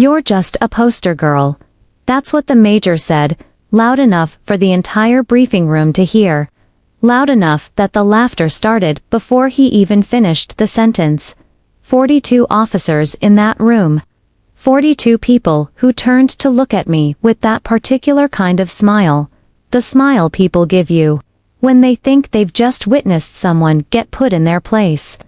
"You're just a poster girl." That's what the major said, loud enough for the entire briefing room to hear. Loud enough that the laughter started before he even finished the sentence. 42 officers in that room. 42 people who turned to look at me with that particular kind of smile. The smile people give you when they think they've just witnessed someone get put in their place.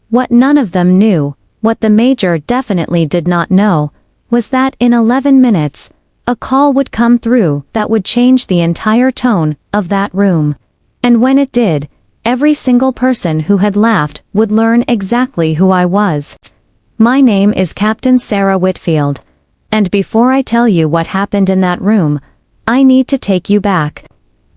What none of them knew, what the major definitely did not know, was that in 11 minutes, a call would come through that would change the entire tone of that room. And when it did, every single person who had laughed would learn exactly who I was. My name is Captain Sarah Whitfield. And before I tell you what happened in that room, I need to take you back.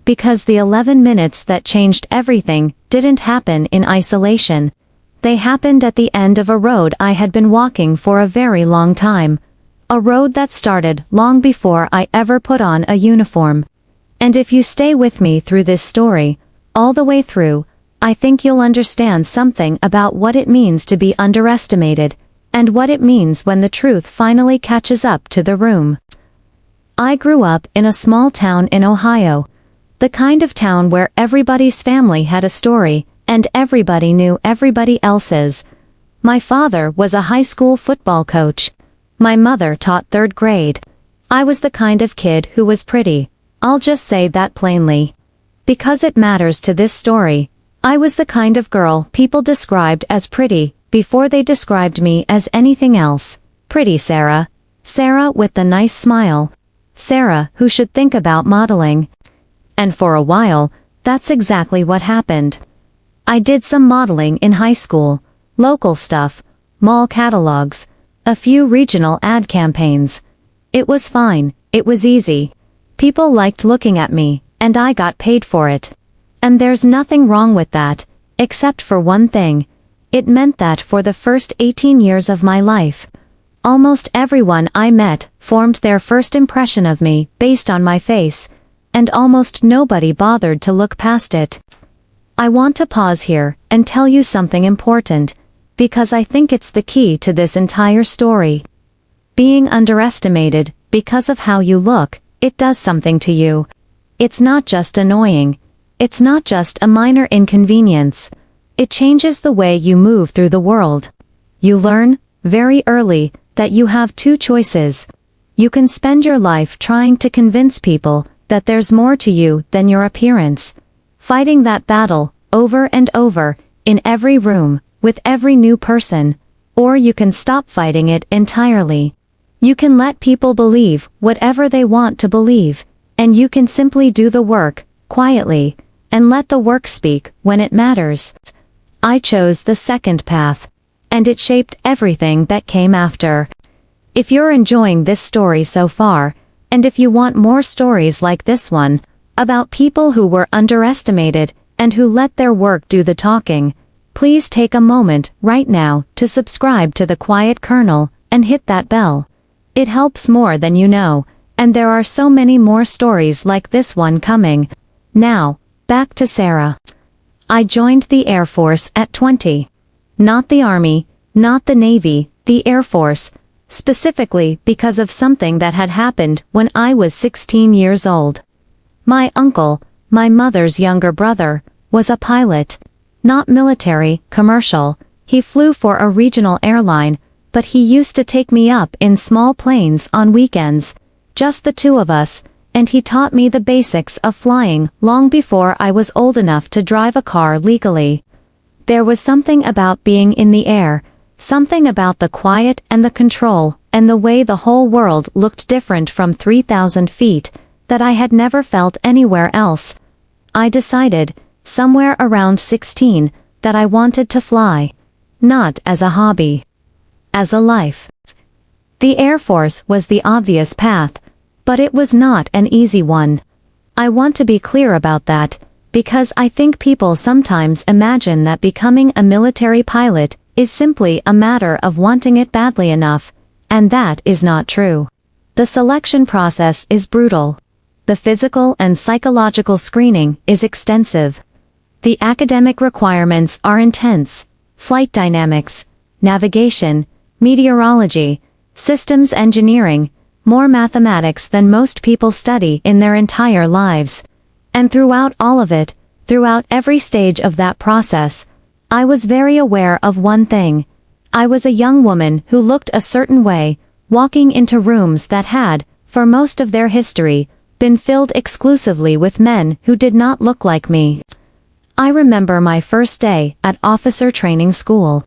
Because the 11 minutes that changed everything didn't happen in isolation. They happened at the end of a road I had been walking for a very long time. A road that started long before I ever put on a uniform. And if you stay with me through this story, all the way through, I think you'll understand something about what it means to be underestimated, and what it means when the truth finally catches up to the room. I grew up in a small town in Ohio. The kind of town where everybody's family had a story, and everybody knew everybody else's. My father was a high school football coach. My mother taught 3rd grade. I was the kind of kid who was pretty. I'll just say that plainly. Because it matters to this story, I was the kind of girl people described as pretty, before they described me as anything else. Pretty Sarah. Sarah with the nice smile. Sarah who should think about modeling. And for a while, that's exactly what happened. I did some modeling in high school, local stuff, mall catalogs, a few regional ad campaigns. It was fine, it was easy. People liked looking at me, and I got paid for it. And there's nothing wrong with that, except for one thing. It meant that for the first 18 years of my life, almost everyone I met formed their first impression of me based on my face, and almost nobody bothered to look past it. I want to pause here and tell you something important, because I think it's the key to this entire story. Being underestimated because of how you look, it does something to you. It's not just annoying. It's not just a minor inconvenience. It changes the way you move through the world. You learn, very early, that you have 2 choices. You can spend your life trying to convince people that there's more to you than your appearance. Fighting that battle, over and over, in every room, with every new person. Or you can stop fighting it entirely. You can let people believe whatever they want to believe, and you can simply do the work, quietly, and let the work speak when it matters. I chose the second path, and it shaped everything that came after. If you're enjoying this story so far, and if you want more stories like this one, about people who were underestimated and who let their work do the talking, please take a moment right now to subscribe to The Quiet Colonel and hit that bell. It helps more than you know, and there are so many more stories like this one coming. Now, back to Sarah. I joined the Air Force at 20. Not the Army, not the Navy, the Air Force, specifically because of something that had happened when I was 16 years old. My uncle, my mother's younger brother, was a pilot. Not military, commercial. He flew for a regional airline, but he used to take me up in small planes on weekends. Just the 2 of us, and he taught me the basics of flying long before I was old enough to drive a car legally. There was something about being in the air, something about the quiet and the control, and the way the whole world looked different from 3,000 feet, that I had never felt anywhere else. I decided, somewhere around 16, that I wanted to fly. Not as a hobby. As a life. The Air Force was the obvious path, but it was not an easy one. I want to be clear about that, because I think people sometimes imagine that becoming a military pilot is simply a matter of wanting it badly enough, and that is not true. The selection process is brutal. The physical and psychological screening is extensive. The academic requirements are intense. Flight dynamics, navigation, meteorology, systems engineering, more mathematics than most people study in their entire lives. And throughout all of it, throughout every stage of that process, I was very aware of one thing. I was a young woman who looked a certain way, walking into rooms that had, for most of their history, been filled exclusively with men who did not look like me. I remember my first day at officer training school.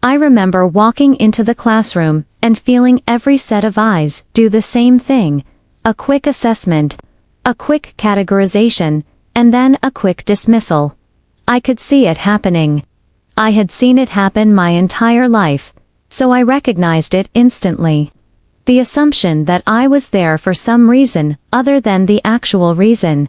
I remember walking into the classroom and feeling every set of eyes do the same thing, a quick assessment, a quick categorization, and then a quick dismissal. I could see it happening. I had seen it happen my entire life, so I recognized it instantly. The assumption that I was there for some reason other than the actual reason.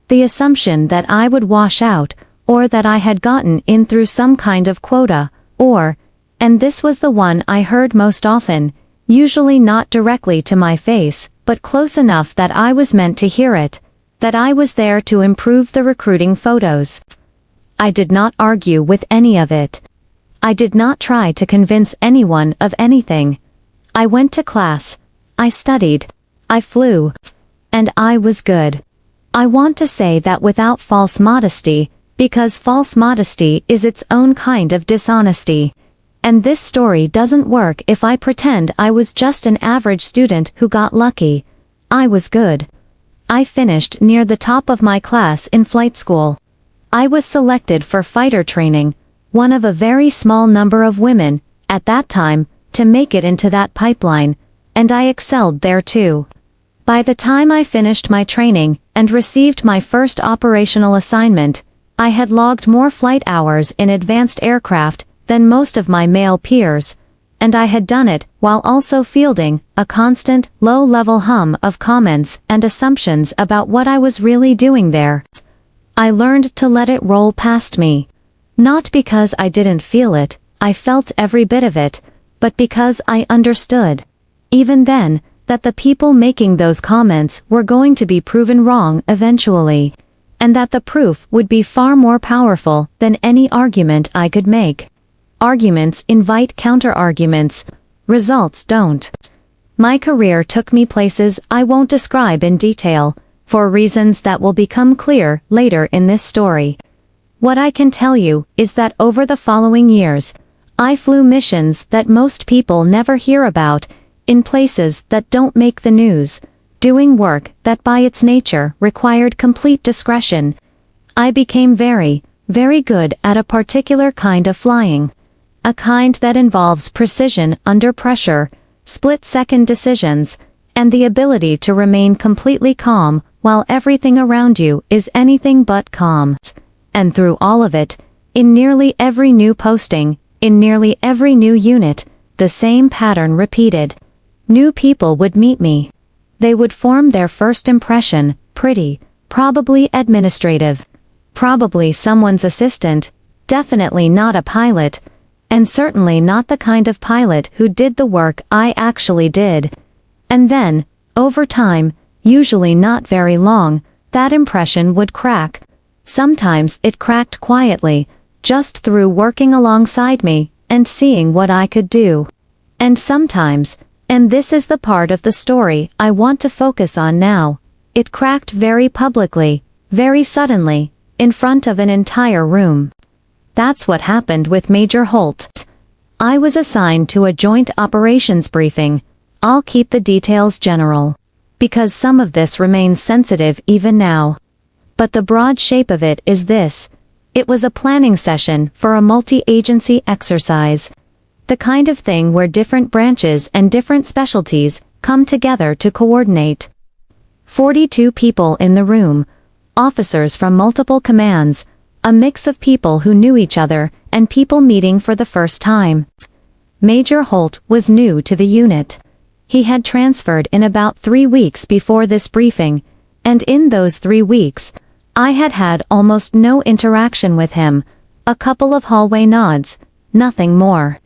The assumption that I would wash out, or that I had gotten in through some kind of quota, or, and this was the one I heard most often, usually not directly to my face, but close enough that I was meant to hear it, that I was there to improve the recruiting photos. I did not argue with any of it. I did not try to convince anyone of anything. I went to class, I studied, I flew, and I was good. I want to say that without false modesty, because false modesty is its own kind of dishonesty. And this story doesn't work if I pretend I was just an average student who got lucky. I was good. I finished near the top of my class in flight school. I was selected for fighter training, one of a very small number of women, at that time, to make it into that pipeline, and I excelled there too. By the time I finished my training and received my first operational assignment, I had logged more flight hours in advanced aircraft than most of my male peers, and I had done it while also fielding a constant, low-level hum of comments and assumptions about what I was really doing there. I learned to let it roll past me. Not because I didn't feel it, I felt every bit of it, but because I understood, even then, that the people making those comments were going to be proven wrong eventually, and that the proof would be far more powerful than any argument I could make. Arguments invite counter-arguments, results don't. My career took me places I won't describe in detail, for reasons that will become clear later in this story. What I can tell you is that over the following years, I flew missions that most people never hear about, in places that don't make the news, doing work that by its nature required complete discretion. I became very, very good at a particular kind of flying. A kind that involves precision under pressure, split-second decisions, and the ability to remain completely calm while everything around you is anything but calm. And through all of it, in nearly every new posting, in nearly every new unit, the same pattern repeated. New people would meet me. They would form their first impression, pretty, probably administrative, probably someone's assistant, definitely not a pilot, and certainly not the kind of pilot who did the work I actually did. And then, over time, usually not very long, that impression would crack. Sometimes it cracked quietly, just through working alongside me, and seeing what I could do. And sometimes, and this is the part of the story I want to focus on now, it cracked very publicly, very suddenly, in front of an entire room. That's what happened with Major Holt. I was assigned to a joint operations briefing. I'll keep the details general, because some of this remains sensitive even now. But the broad shape of it is this. It was a planning session for a multi-agency exercise. The kind of thing where different branches and different specialties come together to coordinate. 42 people in the room, officers from multiple commands, a mix of people who knew each other and people meeting for the first time. Major Holt was new to the unit. He had transferred in about 3 weeks before this briefing, and in those 3 weeks, I had had almost no interaction with him, a couple of hallway nods, nothing more.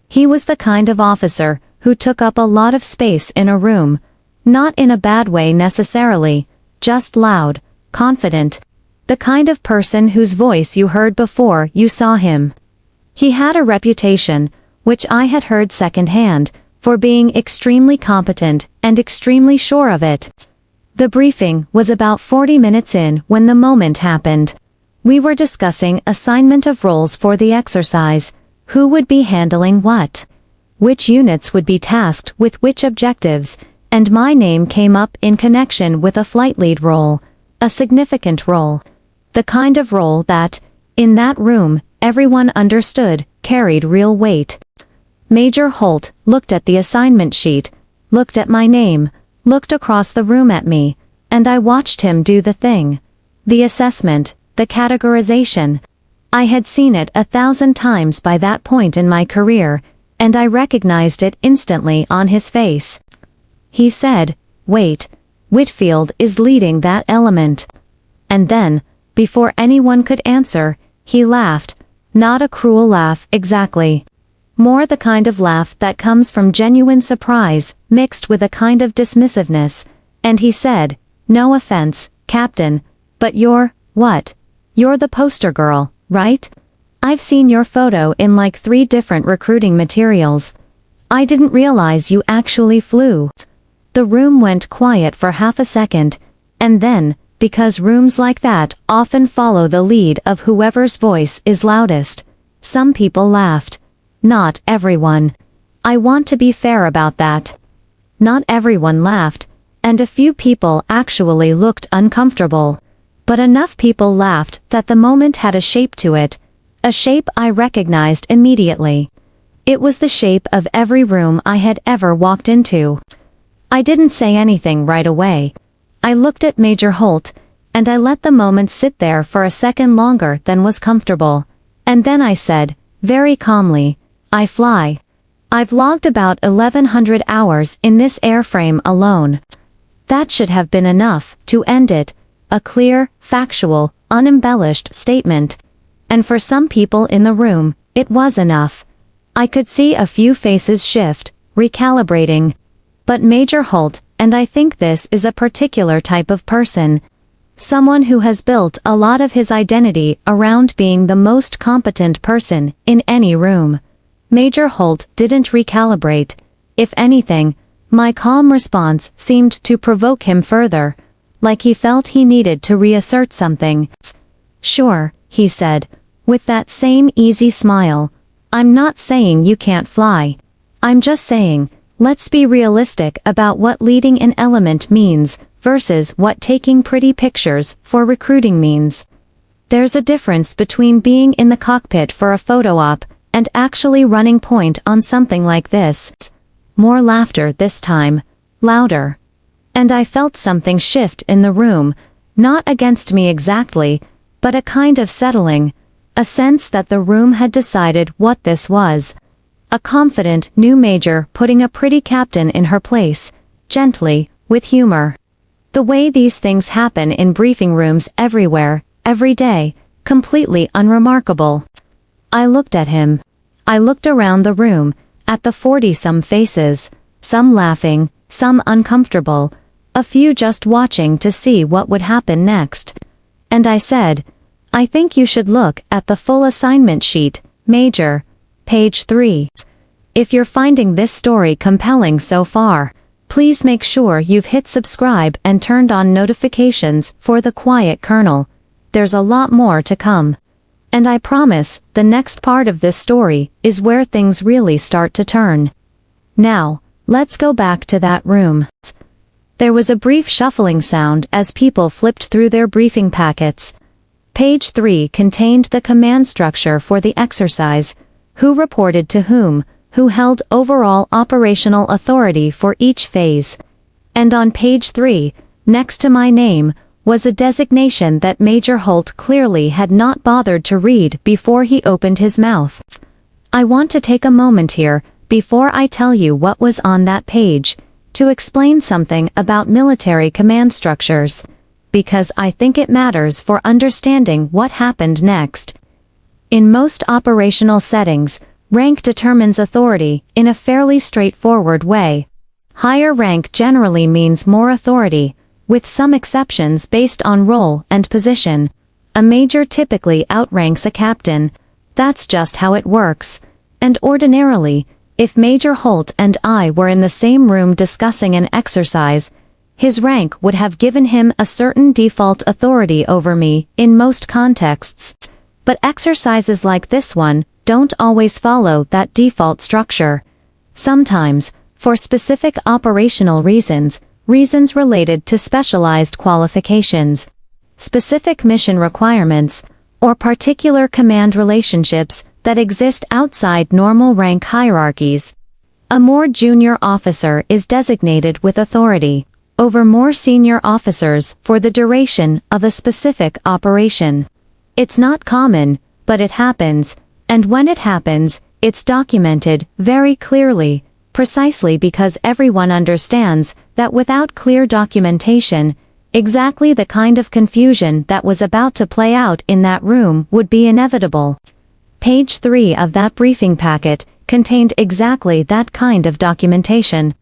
He was the kind of officer who took up a lot of space in a room, not in a bad way necessarily, just loud, confident, the kind of person whose voice you heard before you saw him. He had a reputation, which I had heard secondhand, for being extremely competent and extremely sure of it. The briefing was about 40 minutes in when the moment happened. We were discussing assignment of roles for the exercise, who would be handling what, which units would be tasked with which objectives, and my name came up in connection with a flight lead role, a significant role, the kind of role that, in that room, everyone understood, carried real weight. Major Holt looked at the assignment sheet, looked at my name, looked across the room at me, and I watched him do the thing. The assessment, the categorization. I had seen it 1,000 times by that point in my career, and I recognized it instantly on his face. He said, "Wait, Whitfield is leading that element." And then, before anyone could answer, he laughed, not a cruel laugh exactly. More the kind of laugh that comes from genuine surprise, mixed with a kind of dismissiveness, and he said, "No offense, Captain, but you're, what? You're the poster girl, right? I've seen your photo in like 3 different recruiting materials. I didn't realize you actually flew." The room went quiet for half a second, and then, because rooms like that often follow the lead of whoever's voice is loudest, some people laughed. Not everyone. I want to be fair about that. Not everyone laughed, and a few people actually looked uncomfortable. But enough people laughed that the moment had a shape to it, a shape I recognized immediately. It was the shape of every room I had ever walked into. I didn't say anything right away. I looked at Major Holt, and I let the moment sit there for a second longer than was comfortable. And then I said, very calmly, "I fly. I've logged about 1,100 hours in this airframe alone." That should have been enough to end it, a clear, factual, unembellished statement. And for some people in the room, it was enough. I could see a few faces shift, recalibrating. But Major Holt, and I think this is a particular type of person, someone who has built a lot of his identity around being the most competent person in any room. Major Holt didn't recalibrate. If anything, my calm response seemed to provoke him further, like he felt he needed to reassert something. "Sure," he said, with that same easy smile. "I'm not saying you can't fly. I'm just saying, let's be realistic about what leading an element means versus what taking pretty pictures for recruiting means. There's a difference between being in the cockpit for a photo op and actually running point on something like this." More laughter this time, louder. And I felt something shift in the room, not against me exactly, but a kind of settling, a sense that the room had decided what this was. A confident new major putting a pretty captain in her place, gently, with humor. The way these things happen in briefing rooms everywhere, every day, completely unremarkable. I looked at him. I looked around the room, at the 40-some faces, some laughing, some uncomfortable, a few just watching to see what would happen next. And I said, "I think you should look at the full assignment sheet, Major. Page 3. If you're finding this story compelling so far, please make sure you've hit subscribe and turned on notifications for the Quiet Colonel. There's a lot more to come. And I promise, the next part of this story is where things really start to turn." Now, let's go back to that room. There was a brief shuffling sound as people flipped through their briefing packets. Page 3 contained the command structure for the exercise, who reported to whom, who held overall operational authority for each phase. And on page 3, next to my name, was a designation that Major Holt clearly had not bothered to read before he opened his mouth. I want to take a moment here, before I tell you what was on that page, to explain something about military command structures, because I think it matters for understanding what happened next. In most operational settings, rank determines authority in a fairly straightforward way. Higher rank generally means more authority, with some exceptions based on role and position. A major typically outranks a captain. That's just how it works. And ordinarily, If Major Holt and I were in the same room discussing an exercise, his rank would have given him a certain default authority over me in most contexts. But exercises like this one don't always follow that default structure. Sometimes, for specific operational reasons related to specialized qualifications, specific mission requirements, or particular command relationships that exist outside normal rank hierarchies, a more junior officer is designated with authority over more senior officers for the duration of a specific operation. It's not common, but it happens, and when it happens, it's documented very clearly, precisely because everyone understands that without clear documentation, exactly the kind of confusion that was about to play out in that room would be inevitable. Page 3 of that briefing packet contained exactly that kind of documentation.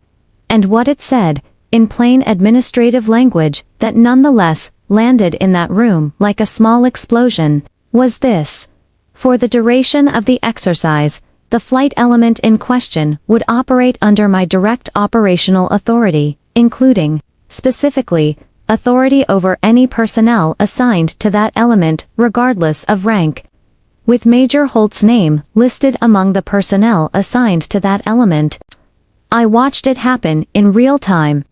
And what it said, in plain administrative language that nonetheless landed in that room like a small explosion, was this: for the duration of the exercise, the flight element in question would operate under my direct operational authority, including, specifically, authority over any personnel assigned to that element regardless of rank, with Major Holt's name listed among the personnel assigned to that element. I watched it happen in real time.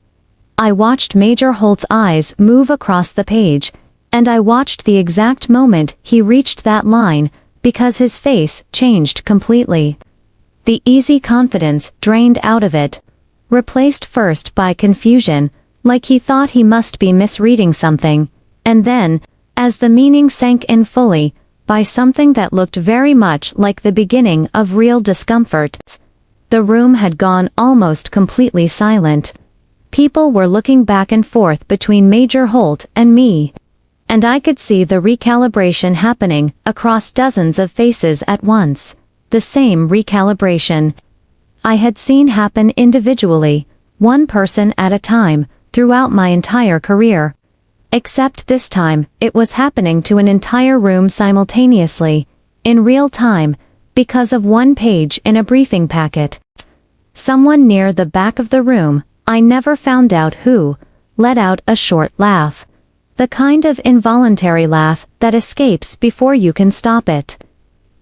I watched Major Holt's eyes move across the page, and I watched the exact moment he reached that line, because his face changed completely. The easy confidence drained out of it, replaced first by confusion, like he thought he must be misreading something, and then, as the meaning sank in fully, by something that looked very much like the beginning of real discomfort. The room had gone almost completely silent. People were looking back and forth between Major Holt and me. And I could see the recalibration happening across dozens of faces at once. The same recalibration I had seen happen individually, one person at a time, throughout my entire career. Except this time, it was happening to an entire room simultaneously, in real time, because of one page in a briefing packet. Someone near the back of the room, I never found out who, let out a short laugh. The kind of involuntary laugh that escapes before you can stop it.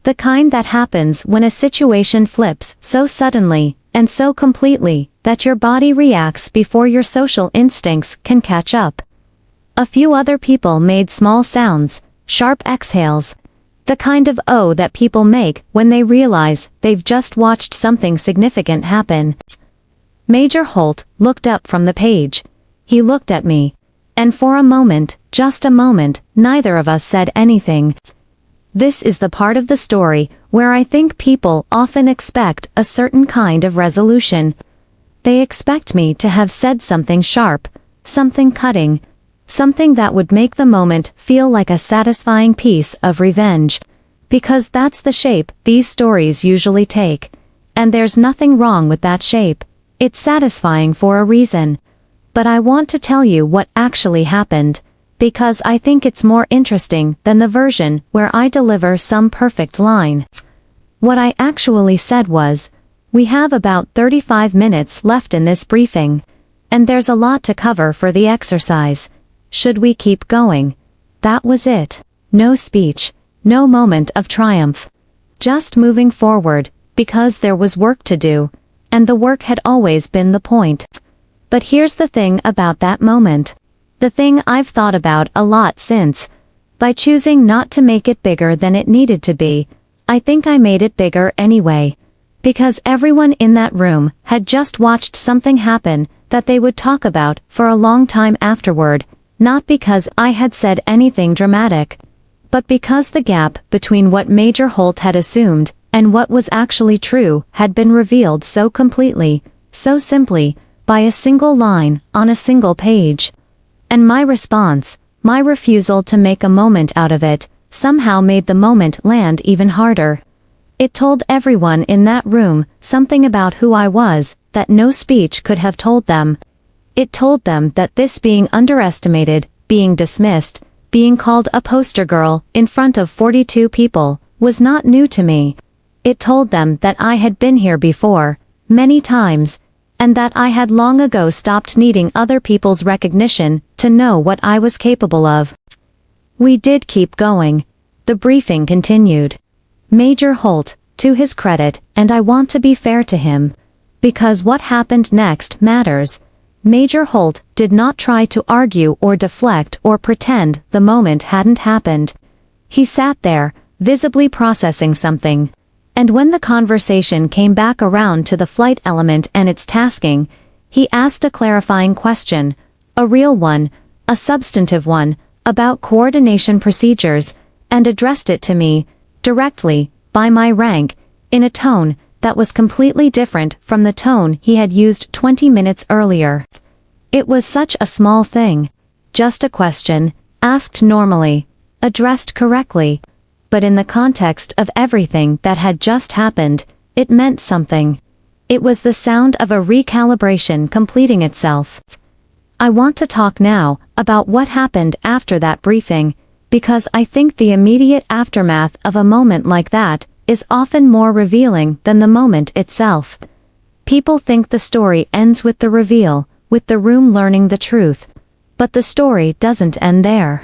The kind that happens when a situation flips so suddenly and so completely that your body reacts before your social instincts can catch up. A few other people made small sounds, sharp exhales, the kind of "oh" that people make when they realize they've just watched something significant happen. Major Holt looked up from the page. He looked at me. And for a moment, just a moment, neither of us said anything. This is the part of the story where I think people often expect a certain kind of resolution. They expect me to have said something sharp, something cutting, something that would make the moment feel like a satisfying piece of revenge. Because that's the shape these stories usually take. And there's nothing wrong with that shape. It's satisfying for a reason. But I want to tell you what actually happened, because I think it's more interesting than the version where I deliver some perfect line. What I actually said was, we have about 35 minutes left in this briefing, and there's a lot to cover for the exercise. Should we keep going? That was it. No speech, no moment of triumph. Just moving forward, because there was work to do, and the work had always been the point. But here's the thing about that moment. The thing I've thought about a lot since. By choosing not to make it bigger than it needed to be, I think I made it bigger anyway. Because everyone in that room had just watched something happen that they would talk about for a long time afterward, not because I had said anything dramatic, but because the gap between what Major Holt had assumed and what was actually true had been revealed so completely, so simply, by a single line on a single page. And my response, my refusal to make a moment out of it, somehow made the moment land even harder. It told everyone in that room something about who I was that no speech could have told them. It told them that this being underestimated, being dismissed, being called a poster girl in front of 42 people, was not new to me. It told them that I had been here before, many times, and that I had long ago stopped needing other people's recognition to know what I was capable of. We did keep going. The briefing continued. Major Holt, to his credit, and I want to be fair to him, because what happened next matters, Major Holt did not try to argue or deflect or pretend the moment hadn't happened. He sat there, visibly processing something. And when the conversation came back around to the flight element and its tasking, he asked a clarifying question, a real one, a substantive one, about coordination procedures, and addressed it to me, directly, by my rank, in a tone that was completely different from the tone he had used 20 minutes earlier. It was such a small thing. Just a question, asked normally, addressed correctly. But in the context of everything that had just happened, it meant something. It was the sound of a recalibration completing itself. I want to talk now about what happened after that briefing, because I think the immediate aftermath of a moment like that is often more revealing than the moment itself. People think the story ends with the reveal, with the room learning the truth. But the story doesn't end there.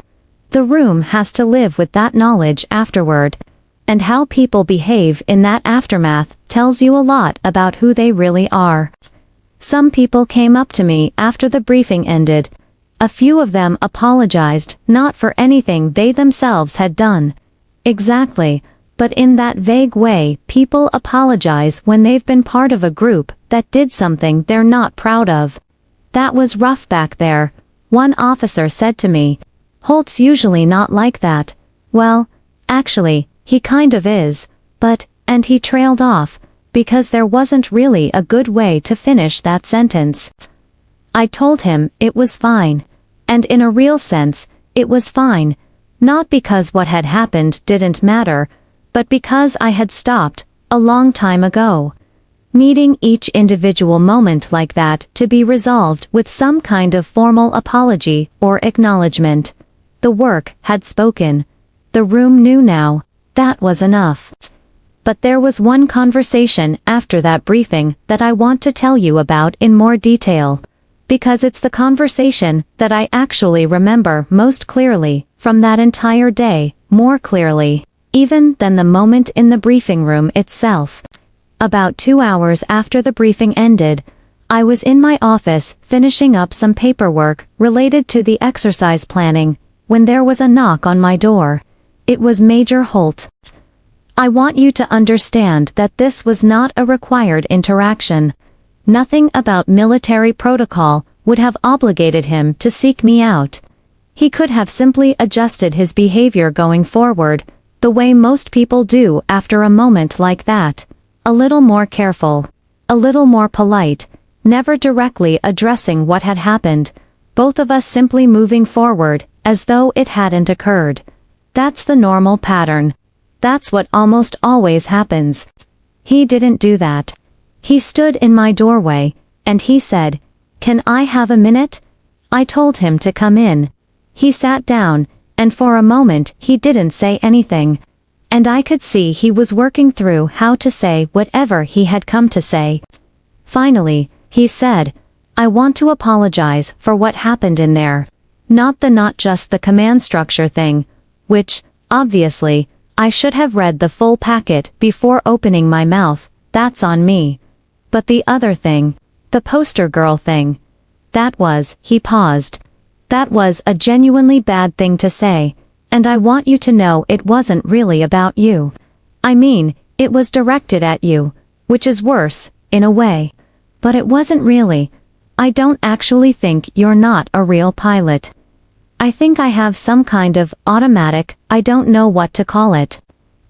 The room has to live with that knowledge afterward. And how people behave in that aftermath tells you a lot about who they really are. Some people came up to me after the briefing ended. A few of them apologized, not for anything they themselves had done. Exactly, but in that vague way people apologize when they've been part of a group that did something they're not proud of. That was rough back there, one officer said to me. Holt's usually not like that. Well, actually, he kind of is, but, and he trailed off, because there wasn't really a good way to finish that sentence. I told him it was fine. And in a real sense, it was fine. Not because what had happened didn't matter, but because I had stopped, a long time ago. Needing each individual moment like that to be resolved with some kind of formal apology or acknowledgement. The work had spoken. The room knew now. That was enough. But there was one conversation after that briefing that I want to tell you about in more detail. Because it's the conversation that I actually remember most clearly from that entire day, more clearly, even than the moment in the briefing room itself. About 2 hours after the briefing ended, I was in my office finishing up some paperwork related to the exercise planning, when there was a knock on my door. It was Major Holt. I want you to understand that this was not a required interaction. Nothing about military protocol would have obligated him to seek me out. He could have simply adjusted his behavior going forward, the way most people do after a moment like that. A little more careful. A little more polite, never directly addressing what had happened, both of us simply moving forward, as though it hadn't occurred. That's the normal pattern. That's what almost always happens. He didn't do that. He stood in my doorway, and he said, "Can I have a minute?" I told him to come in. He sat down, and for a moment he didn't say anything. And I could see he was working through how to say whatever he had come to say. Finally, he said, "I want to apologize for what happened in there. Not just the command structure thing, which, obviously, I should have read the full packet before opening my mouth, that's on me. But the other thing, the poster girl thing. He paused. That was a genuinely bad thing to say, and I want you to know it wasn't really about you. I mean, it was directed at you, which is worse, in a way. But it wasn't really. I don't actually think you're not a real pilot. I think I have some kind of automatic, I don't know what to call it.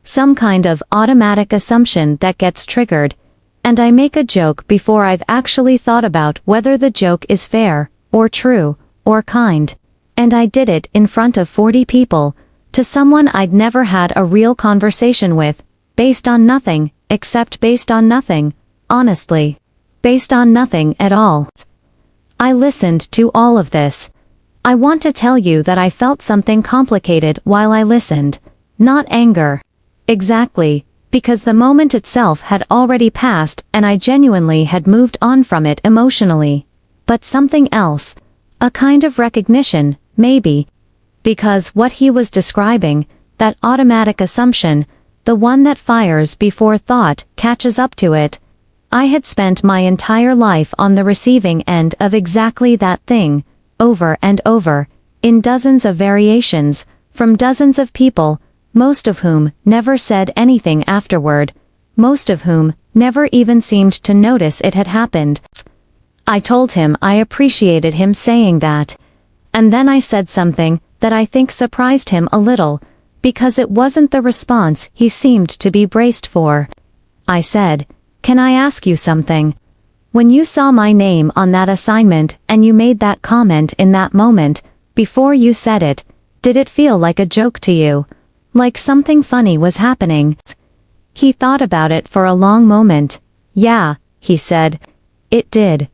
Some kind of automatic assumption that gets triggered, and I make a joke before I've actually thought about whether the joke is fair, or true, or kind. And I did it in front of 40 people, to someone I'd never had a real conversation with, based on nothing, except based on nothing, honestly. Based on nothing at all. I listened to all of this. I want to tell you that I felt something complicated while I listened. Not anger. Exactly, because the moment itself had already passed and I genuinely had moved on from it emotionally. But something else. A kind of recognition, maybe. Because what he was describing, that automatic assumption, the one that fires before thought catches up to it. I had spent my entire life on the receiving end of exactly that thing, over and over, in dozens of variations, from dozens of people, most of whom never said anything afterward, most of whom never even seemed to notice it had happened. I told him I appreciated him saying that. And then I said something that I think surprised him a little, because it wasn't the response he seemed to be braced for. I said, "Can I ask you something? When you saw my name on that assignment and you made that comment in that moment, before you said it, did it feel like a joke to you? Like something funny was happening?" He thought about it for a long moment. "Yeah," he said. "It did.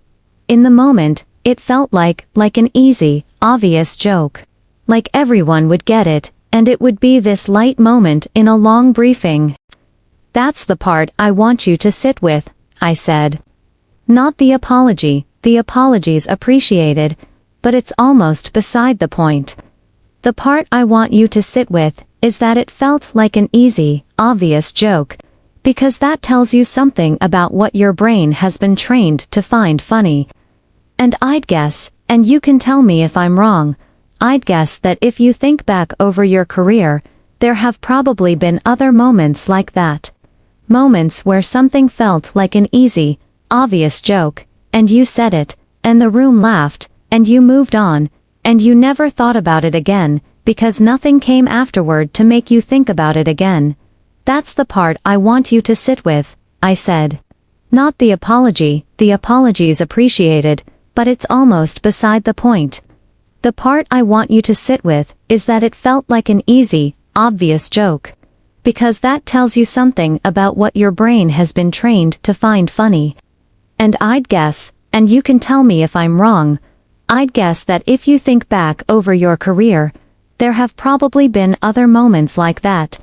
In the moment, it felt like an easy, obvious joke. Like everyone would get it, and it would be this light moment in a long briefing." "That's the part I want you to sit with," I said. "Not the apology's appreciated, but it's almost beside the point. The part I want you to sit with is that it felt like an easy, obvious joke, because that tells you something about what your brain has been trained to find funny. And I'd guess, and you can tell me if I'm wrong, I'd guess that if you think back over your career, there have probably been other moments like that. Moments where something felt like an easy, obvious joke, and you said it, and the room laughed, and you moved on, and you never thought about it again, because nothing came afterward to make you think about it again. That's the part I want you to sit with," I said. "Not the apology's appreciated, but it's almost beside the point. The part I want you to sit with is that it felt like an easy, obvious joke. Because that tells you something about what your brain has been trained to find funny. And I'd guess, and you can tell me if I'm wrong, I'd guess that if you think back over your career, there have probably been other moments like that.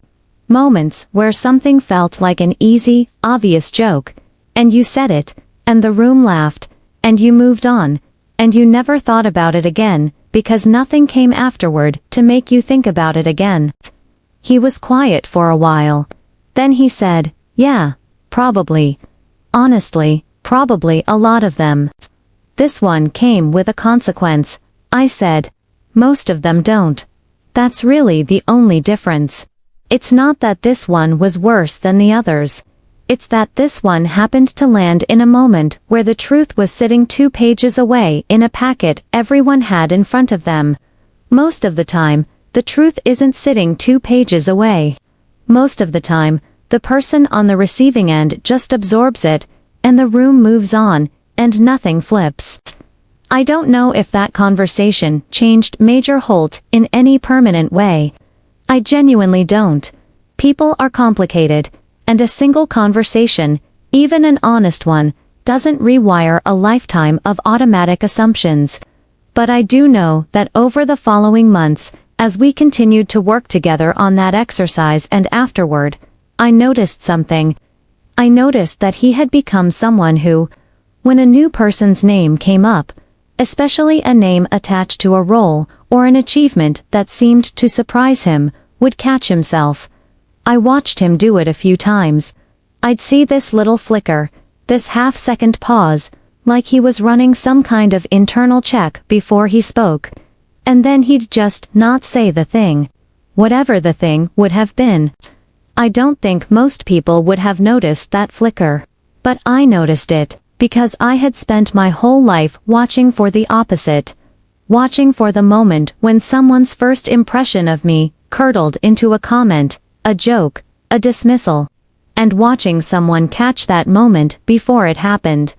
Moments where something felt like an easy, obvious joke, and you said it, and the room laughed, and you moved on, and you never thought about it again, because nothing came afterward to make you think about it again." He was quiet for a while. Then he said, "Yeah, probably. Honestly, probably a lot of them." "This one came with a consequence," I said. "Most of them don't. That's really the only difference. It's not that this one was worse than the others. It's that this one happened to land in a moment where the truth was sitting 2 pages away in a packet everyone had in front of them. Most of the time, the truth isn't sitting 2 pages away. Most of the time, the person on the receiving end just absorbs it, and the room moves on, and nothing flips." I don't know if that conversation changed Major Holt in any permanent way. I genuinely don't. People are complicated, and a single conversation, even an honest one, doesn't rewire a lifetime of automatic assumptions. But I do know that over the following months, as we continued to work together on that exercise and afterward, I noticed something. I noticed that he had become someone who, when a new person's name came up, especially a name attached to a role or an achievement that seemed to surprise him, would catch himself. I watched him do it a few times. I'd see this little flicker, this half-second pause, like he was running some kind of internal check before he spoke. And then he'd just not say the thing. Whatever the thing would have been. I don't think most people would have noticed that flicker. But I noticed it, because I had spent my whole life watching for the opposite. Watching for the moment when someone's first impression of me curdled into a comment, a joke, a dismissal. And watching someone catch that moment before it happened.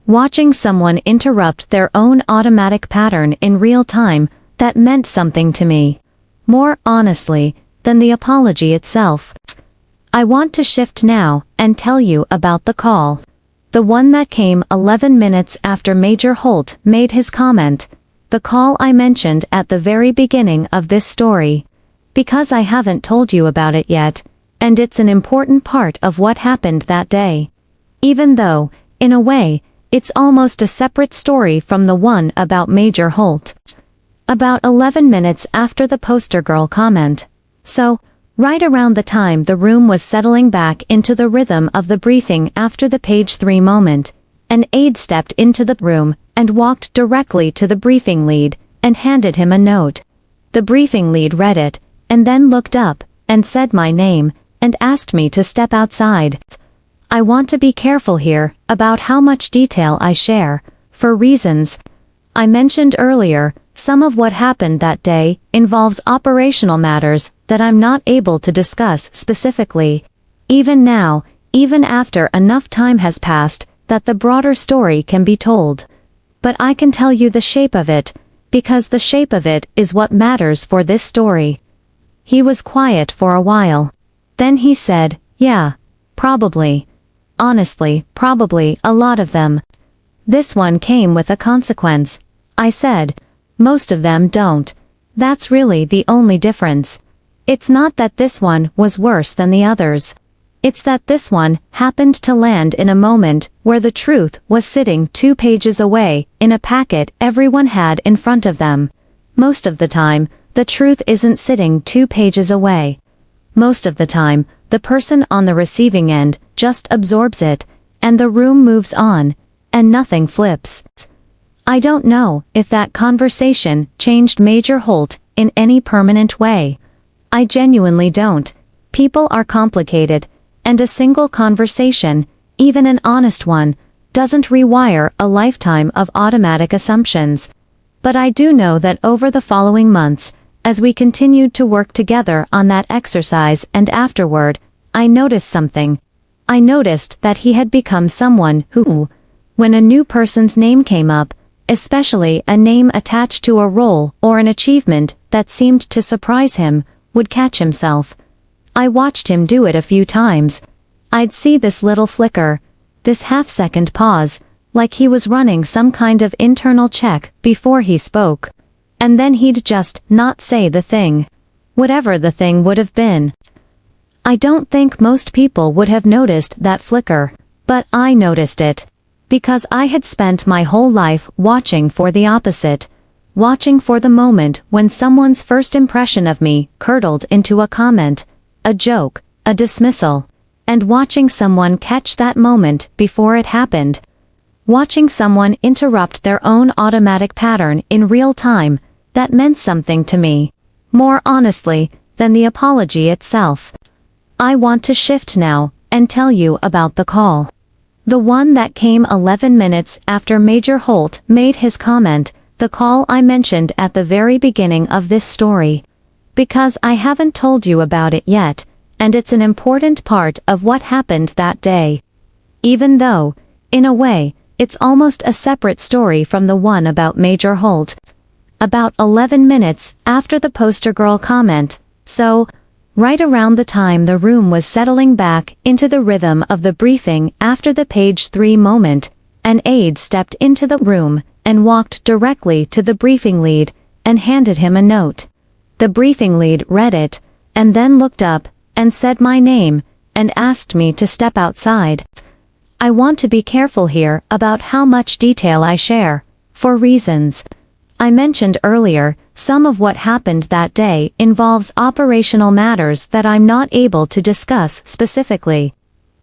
Watching someone interrupt their own automatic pattern in real time that meant something to me. More honestly than the apology itself. I want to shift now and tell you about the call. The one that came 11 minutes after Major Holt made his comment. The call I mentioned at the very beginning of this story. Because I haven't told you about it yet, and it's an important part of what happened that day. Even though, in a way, it's almost a separate story from the one about Major Holt. About 11 minutes after the poster girl comment. So, right around the time the room was settling back into the rhythm of the briefing after the page 3 moment, an aide stepped into the room and walked directly to the briefing lead and handed him a note. The briefing lead read it, and then looked up and said my name and asked me to step outside. I want to be careful here about how much detail I share, for reasons I mentioned earlier. Some of what happened that day involves operational matters that I'm not able to discuss specifically. Even now, even after enough time has passed, that the broader story can be told. But I can tell you the shape of it, because the shape of it is what matters for this story. He was quiet for a while. Then he said, yeah, probably. Honestly, probably a lot of them. This one came with a consequence. I said. Most of them don't. That's really the only difference. It's not that this one was worse than the others. It's that this one happened to land in a moment where the truth was sitting 2 pages away in a packet everyone had in front of them. Most of the time, the truth isn't sitting 2 pages away. Most of the time, the person on the receiving end just absorbs it, and the room moves on, and nothing flips. I don't know if that conversation changed Major Holt in any permanent way. I genuinely don't. People are complicated, and a single conversation, even an honest one, doesn't rewire a lifetime of automatic assumptions. But I do know that over the following months, as we continued to work together on that exercise and afterward, I noticed something. I noticed that he had become someone who, when a new person's name came up, especially a name attached to a role or an achievement that seemed to surprise him, would catch himself. I watched him do it a few times. I'd see this little flicker, this half-second pause, like he was running some kind of internal check before he spoke. And then he'd just not say the thing. Whatever the thing would have been. I don't think most people would have noticed that flicker, but I noticed it. Because I had spent my whole life watching for the opposite, watching for the moment when someone's first impression of me curdled into a comment, a joke, a dismissal, and watching someone catch that moment before it happened. Watching someone interrupt their own automatic pattern in real time, that meant something to me, more honestly, than the apology itself. I want to shift now, and tell you about the call. The one that came 11 minutes after Major Holt made his comment, the call I mentioned at the very beginning of this story. Because I haven't told you about it yet, and it's an important part of what happened that day. Even though, in a way, it's almost a separate story from the one about Major Holt. About 11 minutes after the poster girl comment, so, right around the time the room was settling back into the rhythm of the briefing after the page 3 moment, an aide stepped into the room and walked directly to the briefing lead and handed him a note. The briefing lead read it, and then looked up and said my name and asked me to step outside. I want to be careful here about how much detail I share, for reasons I mentioned earlier. Some of what happened that day involves operational matters that I'm not able to discuss specifically.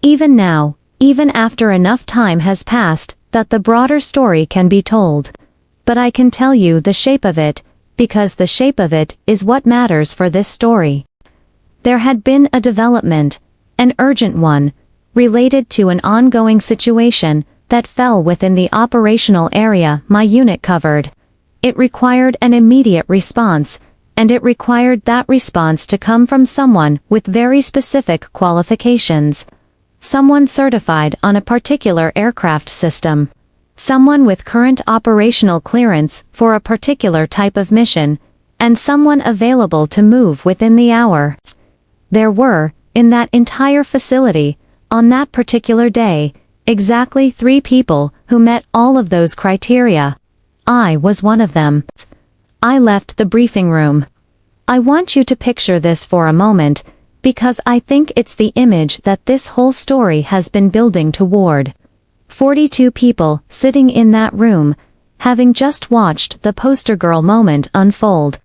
Even now, even after enough time has passed, that the broader story can be told. But I can tell you the shape of it, because the shape of it is what matters for this story. There had been a development, an urgent one, related to an ongoing situation that fell within the operational area my unit covered. It required an immediate response, and it required that response to come from someone with very specific qualifications. Someone certified on a particular aircraft system. Someone with current operational clearance for a particular type of mission, and someone available to move within the hour. There were, in that entire facility, on that particular day, exactly 3 people who met all of those criteria. I was one of them. I left the briefing room. I want you to picture this for a moment, because I think it's the image that this whole story has been building toward. 42 people sitting in that room, having just watched the poster girl moment unfold.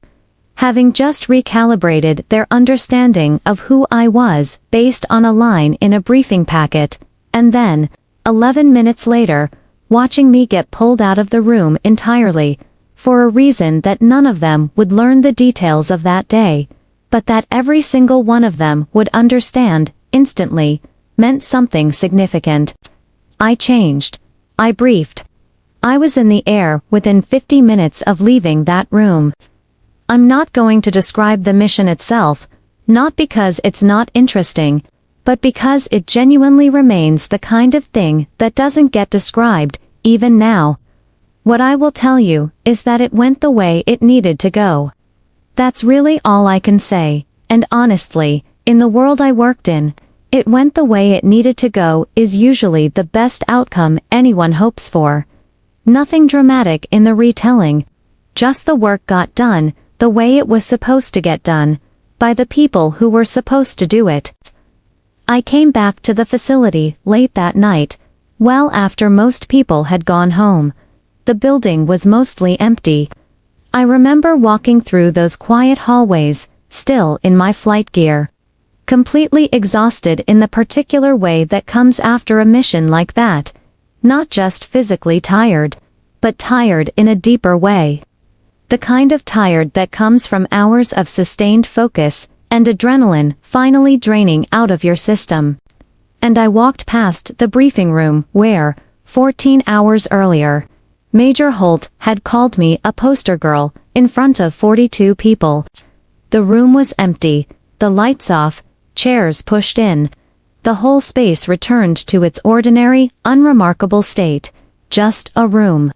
Having just recalibrated their understanding of who I was based on a line in a briefing packet, and then, 11 minutes later, watching me get pulled out of the room entirely, for a reason that none of them would learn the details of that day, but that every single one of them would understand, instantly, meant something significant. I changed. I briefed. I was in the air within 50 minutes of leaving that room. I'm not going to describe the mission itself, not because it's not interesting, but because it genuinely remains the kind of thing that doesn't get described, even now. What I will tell you is that it went the way it needed to go. That's really all I can say, and honestly, in the world I worked in, it went the way it needed to go is usually the best outcome anyone hopes for. Nothing dramatic in the retelling, just the work got done the way it was supposed to get done, by the people who were supposed to do it. I came back to the facility late that night, well after most people had gone home. The building was mostly empty. I remember walking through those quiet hallways, still in my flight gear. Completely exhausted in the particular way that comes after a mission like that. Not just physically tired, but tired in a deeper way. The kind of tired that comes from hours of sustained focus and adrenaline finally draining out of your system. And I walked past the briefing room where, 14 hours earlier, Major Holt had called me a poster girl in front of 42 people. The room was empty, the lights off, chairs pushed in. The whole space returned to its ordinary, unremarkable state, just a room.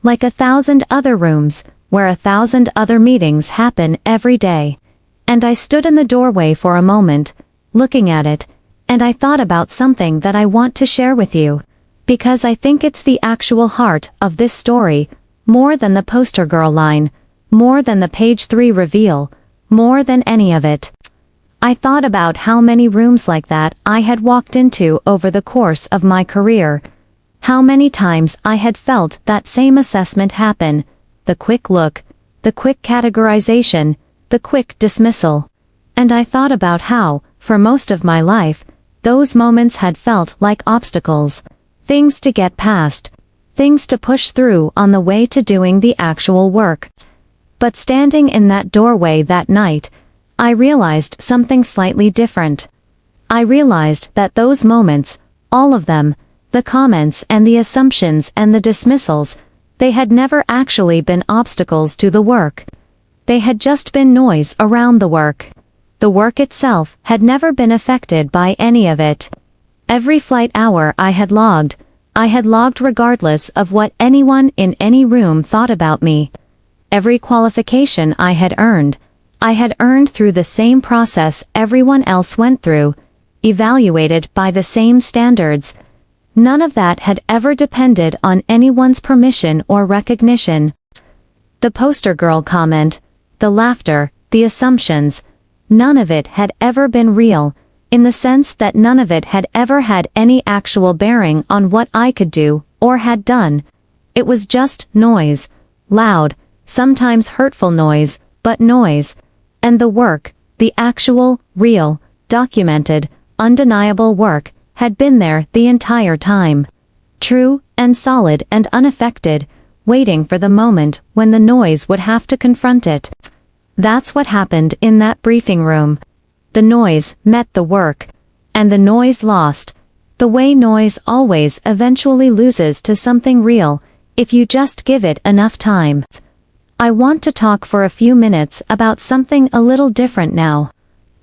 Like 1,000 other rooms, where 1,000 other meetings happen every day. And I stood in the doorway for a moment, looking at it, and I thought about something that I want to share with you, because I think it's the actual heart of this story, more than the poster girl line, more than the page 3 reveal, more than any of it. I thought about how many rooms like that I had walked into over the course of my career. How many times I had felt that same assessment happen, the quick look, the quick categorization, the quick dismissal. And I thought about how, for most of my life, those moments had felt like obstacles, things to get past, things to push through on the way to doing the actual work. But standing in that doorway that night, I realized something slightly different. I realized that those moments, all of them, the comments and the assumptions and the dismissals, they had never actually been obstacles to the work. They had just been noise around the work. The work itself had never been affected by any of it. Every flight hour I had logged regardless of what anyone in any room thought about me. Every qualification I had earned through the same process everyone else went through, evaluated by the same standards. None of that had ever depended on anyone's permission or recognition. The poster girl comment, the laughter, the assumptions, none of it had ever been real, in the sense that none of it had ever had any actual bearing on what I could do, or had done. It was just noise, loud, sometimes hurtful noise, but noise. And the work, the actual, real, documented, undeniable work, had been there the entire time. True and solid and unaffected, waiting for the moment when the noise would have to confront it. That's what happened in that briefing room. The noise met the work, and the noise lost, the way noise always eventually loses to something real, if you just give it enough time. I want to talk for a few minutes about something a little different now.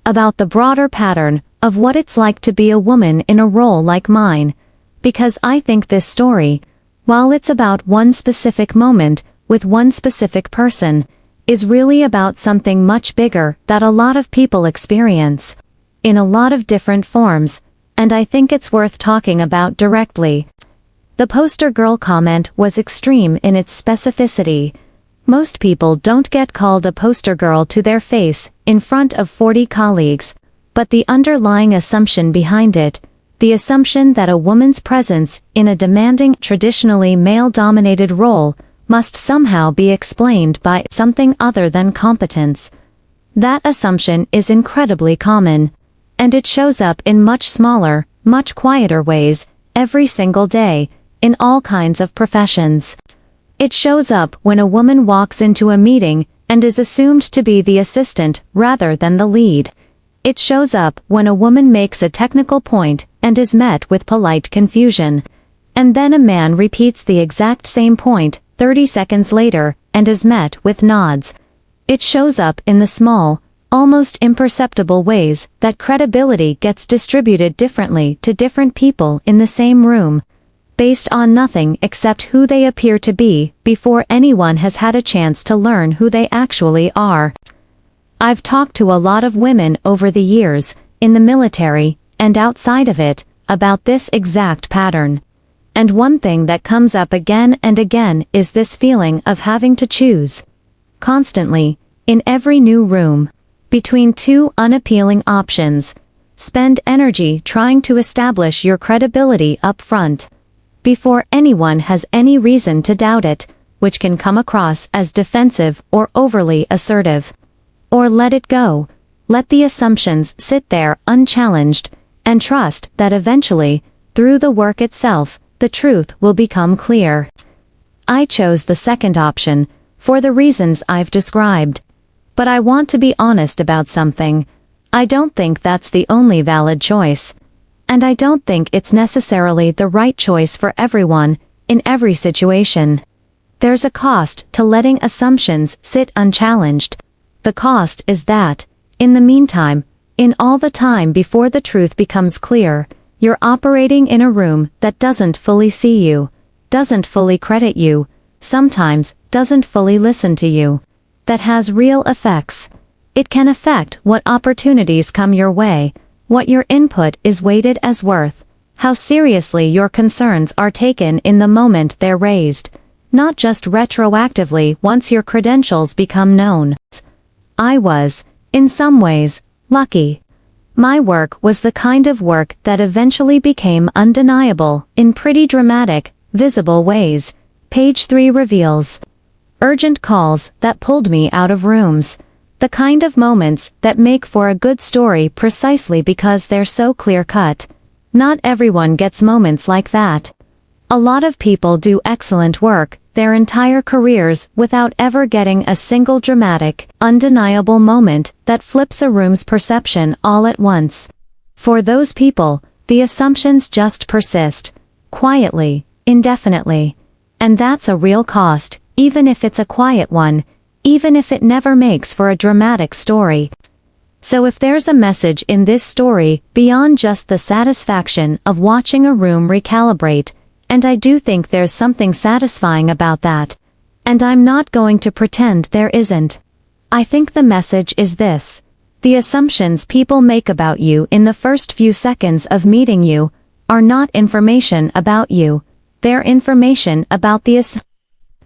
About the broader pattern of what it's like to be a woman in a role like mine, because I think this story, while it's about one specific moment, with one specific person, is really about something much bigger that a lot of people experience, in a lot of different forms, and I think it's worth talking about directly. The poster girl comment was extreme in its specificity. Most people don't get called a poster girl to their face, in front of 40 colleagues. but the underlying assumption behind it, the assumption that a woman's presence in a demanding, traditionally male-dominated role must somehow be explained by something other than competence. That assumption is incredibly common, and it shows up in much smaller, much quieter ways, every single day, in all kinds of professions. It shows up when a woman walks into a meeting and is assumed to be the assistant rather than the lead. It shows up when a woman makes a technical point and is met with polite confusion. And then a man repeats the exact same point 30 seconds later and is met with nods. It shows up in the small, almost imperceptible ways that credibility gets distributed differently to different people in the same room, based on nothing except who they appear to be before anyone has had a chance to learn who they actually are. I've talked to a lot of women over the years, in the military, and outside of it, about this exact pattern. And one thing that comes up again and again is this feeling of having to choose. Constantly, in every new room, between two unappealing options. Spend energy trying to establish your credibility up front, before anyone has any reason to doubt it, which can come across as defensive or overly assertive. Or let it go. Let the assumptions sit there unchallenged, and trust that eventually, through the work itself, the truth will become clear. I chose the second option, for the reasons I've described. But I want to be honest about something. I don't think that's the only valid choice. And I don't think it's necessarily the right choice for everyone, in every situation. There's a cost to letting assumptions sit unchallenged. The cost is that, in the meantime, in all the time before the truth becomes clear, you're operating in a room that doesn't fully see you, doesn't fully credit you, sometimes doesn't fully listen to you, that has real effects. It can affect what opportunities come your way, what your input is weighted as worth, how seriously your concerns are taken in the moment they're raised, not just retroactively once your credentials become known. I was, in some ways, lucky. My work was the kind of work that eventually became undeniable in pretty dramatic, visible ways. Page 3 reveals. Urgent calls that pulled me out of rooms. The kind of moments that make for a good story precisely because they're so clear-cut. Not everyone gets moments like that. A lot of people do excellent work their entire careers without ever getting a single dramatic, undeniable moment that flips a room's perception all at once. For those people, the assumptions just persist, quietly, indefinitely. And that's a real cost, even if it's a quiet one, even if it never makes for a dramatic story. So if there's a message in this story beyond just the satisfaction of watching a room recalibrate, and I do think there's something satisfying about that, and I'm not going to pretend there isn't. I think the message is this. The assumptions people make about you in the first few seconds of meeting you are not information about you. They're information about the assumption.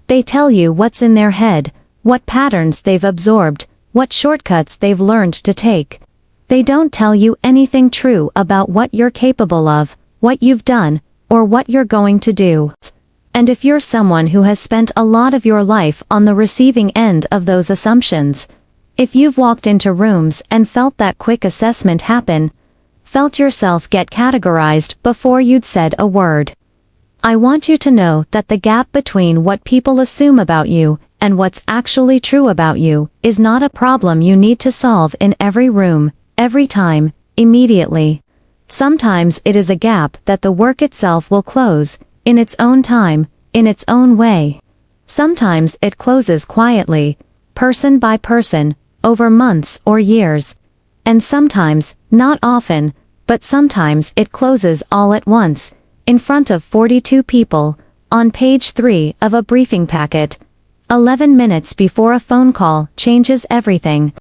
They tell you what's in their head, what patterns they've absorbed, what shortcuts they've learned to take. They don't tell you anything true about what you're capable of, what you've done, or what you're going to do. And if you're someone who has spent a lot of your life on the receiving end of those assumptions, if you've walked into rooms and felt that quick assessment happen, felt yourself get categorized before you'd said a word, I want you to know that the gap between what people assume about you and what's actually true about you is not a problem you need to solve in every room, every time, immediately. Sometimes it is a gap that the work itself will close, in its own time, in its own way. Sometimes it closes quietly, person by person, over months or years. And sometimes, not often, but sometimes it closes all at once, in front of 42 people, on page 3 of a briefing packet. 11 minutes before a phone call changes everything.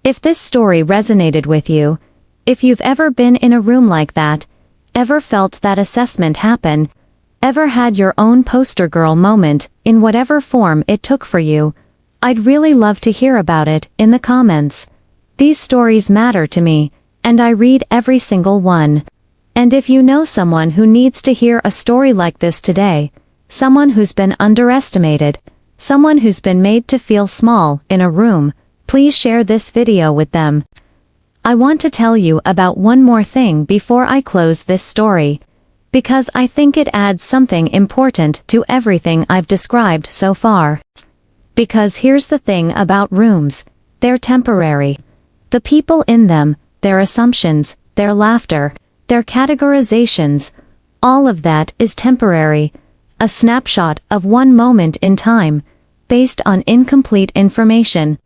If this story resonated with you, if you've ever been in a room like that, ever felt that assessment happen, ever had your own poster girl moment, in whatever form it took for you, I'd really love to hear about it in the comments. These stories matter to me, and I read every single one. And if you know someone who needs to hear a story like this today, someone who's been underestimated, someone who's been made to feel small in a room, please share this video with them. I want to tell you about one more thing before I close this story, because I think it adds something important to everything I've described so far. Because here's the thing about rooms, they're temporary. The people in them, their assumptions, their laughter, their categorizations, all of that is temporary, a snapshot of one moment in time, based on incomplete information.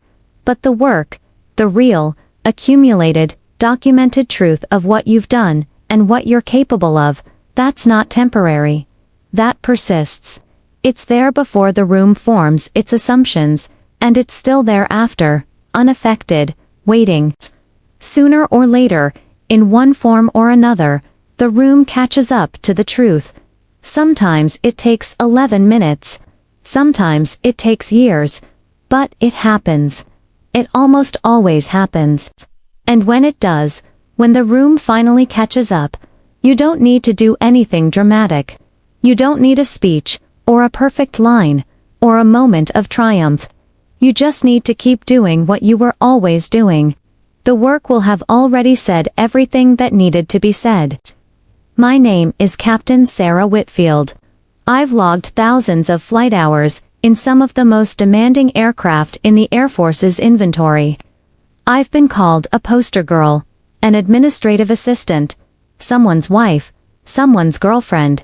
But the work, the real, accumulated, documented truth of what you've done, and what you're capable of, that's not temporary. That persists. It's there before the room forms its assumptions, and it's still there after, unaffected, waiting. Sooner or later, in one form or another, the room catches up to the truth. Sometimes it takes 11 minutes. Sometimes it takes years. But it happens. It almost always happens. And when it does, when the room finally catches up, you don't need to do anything dramatic. You don't need a speech, or a perfect line, or a moment of triumph. You just need to keep doing what you were always doing. The work will have already said everything that needed to be said. My name is Captain Sarah Whitfield. I've logged thousands of flight hours in some of the most demanding aircraft in the Air Force's inventory. I've been called a poster girl, an administrative assistant, someone's wife, someone's girlfriend,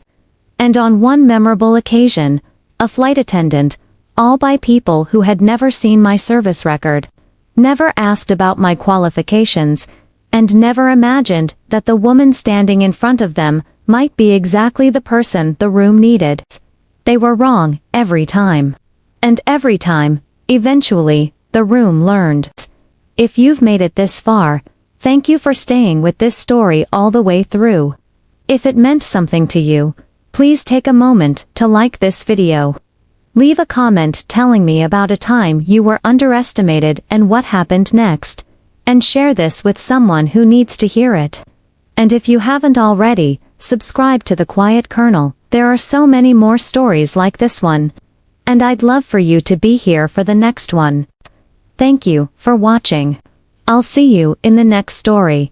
and on one memorable occasion, a flight attendant, all by people who had never seen my service record, never asked about my qualifications, and never imagined that the woman standing in front of them might be exactly the person the room needed. They were wrong every time. And every time, eventually, the room learned. If you've made it this far, thank you for staying with this story all the way through. If it meant something to you, please take a moment to like this video. Leave a comment telling me about a time you were underestimated and what happened next, and share this with someone who needs to hear it. And if you haven't already, subscribe to The Quiet Colonel. There are so many more stories like this one. And I'd love for you to be here for the next one. Thank you for watching. I'll see you in the next story.